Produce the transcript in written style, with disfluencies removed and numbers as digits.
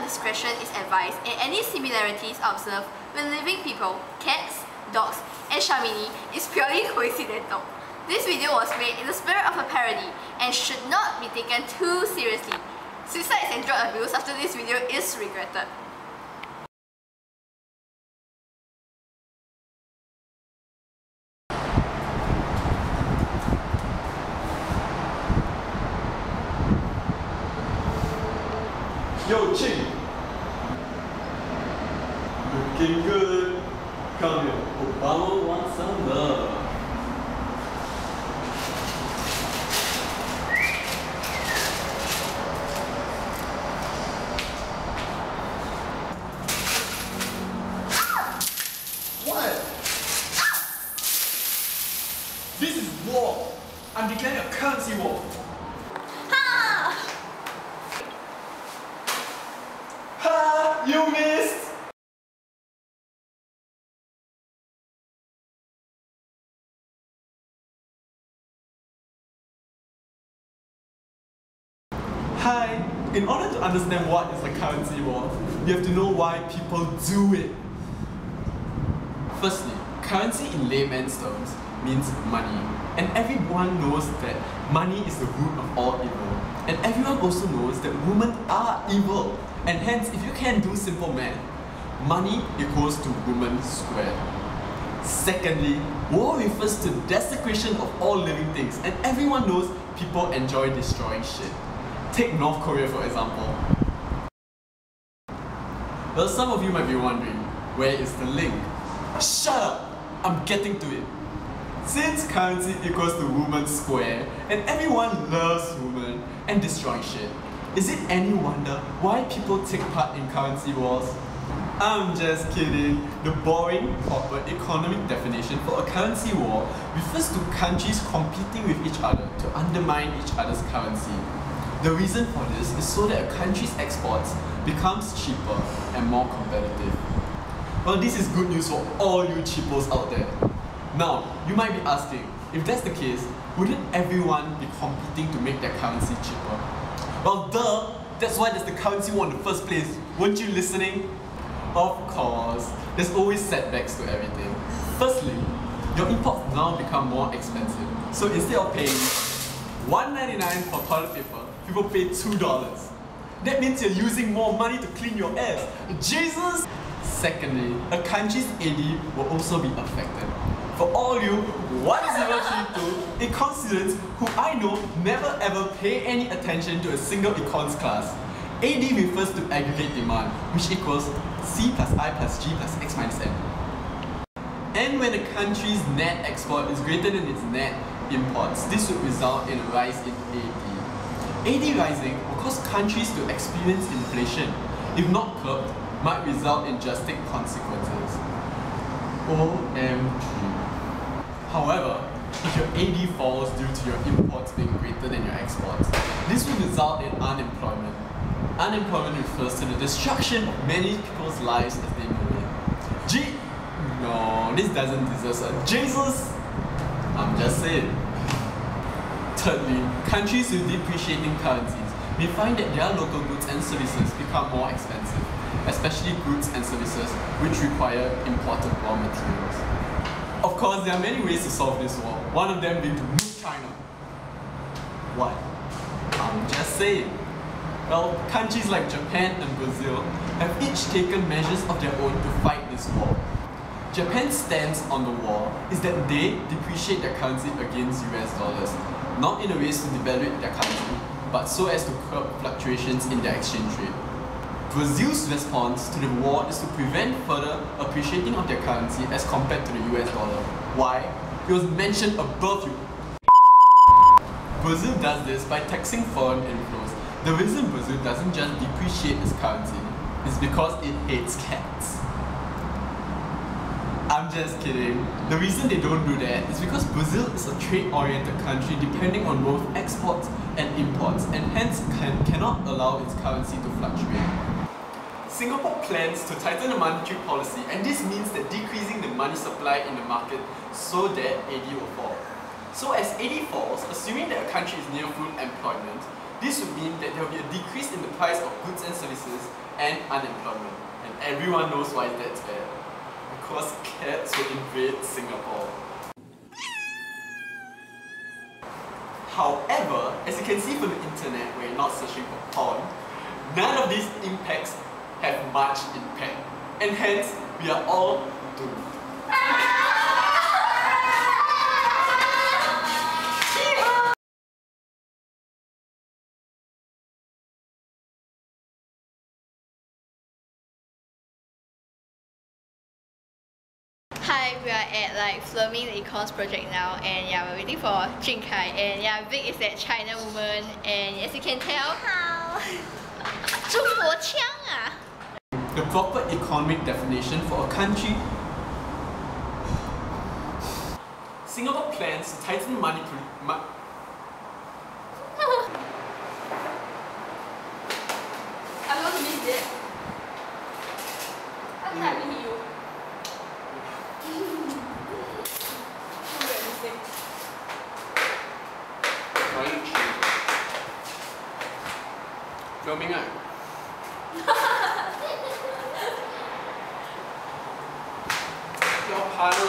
discretion is advised and any similarities observed when living people, cats, dogs, and Shamini is purely coincidental. This video was made in the spirit of a parody and should not be taken too seriously. Suicides and drug abuse after this video is regretted. Yo, Ching! Looking good. Come here. Obama wants some love. What? This is war. I'm declaring a currency war. You missed! Hi! In order to understand what is a currency war, you have to know why people do it. Firstly, currency in layman's terms means money. And everyone knows that money is the root of all evil. And everyone also knows that women are evil. And hence, if you can do simple math, money equals to women squared. Secondly, war refers to desecration of all living things, and everyone knows people enjoy destroying shit. Take North Korea for example. Well, some of you might be wondering, where is the link? Shut up! I'm getting to it. Since currency equals to women squared, and everyone loves women and destroying shit, is it any wonder why people take part in currency wars? I'm just kidding. The boring corporate economic definition for a currency war refers to countries competing with each other to undermine each other's currency. The reason for this is so that a country's exports becomes cheaper and more competitive. Well, this is good news for all you cheapos out there. Now, you might be asking, if that's the case, wouldn't everyone be competing to make their currency cheaper? Well, duh! That's why there's the currency war in the first place. Weren't you listening? Of course, there's always setbacks to everything. Firstly, your imports now become more expensive. So instead of paying $1.99 for toilet paper, people pay $2. That means you're using more money to clean your ass. Jesus! Secondly, a country's AD will also be affected. For all you 1032 econs who I know never ever pay any attention to a single econs class, AD refers to aggregate demand, which equals C plus I plus G plus X minus N. And when a country's net export is greater than its net imports, this would result in a rise in AD. AD rising will cause countries to experience inflation. If not curbed, might result in drastic consequences. OMG. However, if your AD falls due to your imports being greater than your exports, this will result in unemployment. Unemployment refers to the destruction of many people's lives as they know it. No, this doesn't deserve a Jesus! I'm just saying. Thirdly, countries with depreciating currencies may find that their local goods and services become more expensive, especially goods and services which require imported raw materials. Of course, there are many ways to solve this war, one of them being to move China. What? I'm just saying. Well, countries like Japan and Brazil have each taken measures of their own to fight this war. Japan's stance on the war is that they depreciate their currency against US dollars, not in a way to devalue their country, but so as to curb fluctuations in their exchange rate. Brazil's response to the war is to prevent further appreciating of their currency as compared to the US dollar. Why? It was mentioned above you. Brazil does this by taxing foreign inflows. The reason Brazil doesn't just depreciate its currency is because it hates cats. I'm just kidding. The reason they don't do that is because Brazil is a trade-oriented country depending on both exports and imports, and hence cannot allow its currency to fluctuate. Singapore plans to tighten the monetary policy, and this means that decreasing the money supply in the market so that AD will fall. So as AD falls, assuming that a country is near full employment, This would mean that there will be a decrease in the price of goods and services and unemployment. And everyone knows why that's bad. Because cats will invade Singapore. However, as you can see from the internet where you're not searching for porn, none of these impacts have much impact. And hence, we are all doomed. Hi, we are at like filming the econs project now, and yeah, we're waiting for Jing Kai, and yeah, Vic is that China woman, and as you can tell, The proper economic definition for a country. Singapore plans to tighten money I'm going to miss it. I'm not with you. Filming out. Your partner